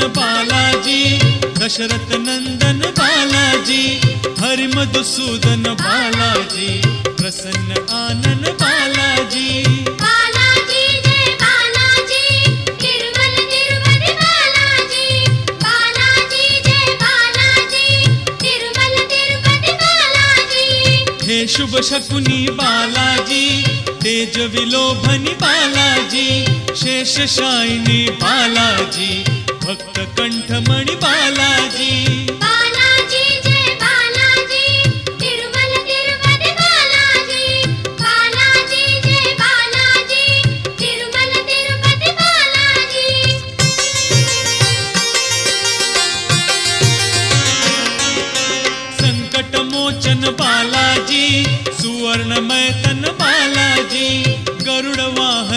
बालाजी, दशरथ नंदन बालाजी, हरि मधुसूदन बालाजी, प्रसन्न आनन बालाजी। बालाजी जय बालाजी, तिरुमल तिरुपति बालाजी। बालाजी जय बालाजी, तिरुमल तिरुपति बालाजी। हे शुभ शकुनी बालाजी, तेज विलोभनी बालाजी, शेषशायिनी बालाजी, भक्त कंठमणि बालाजी। बालाजी जय बालाजी, तिरुमल तिरुपति बालाजी। बालाजी जय बालाजी, तिरुमल तिरुपति बालाजी। संकट मोचन बालाजी, सुवर्णमय तन बालाजी, गरुड़ वाहन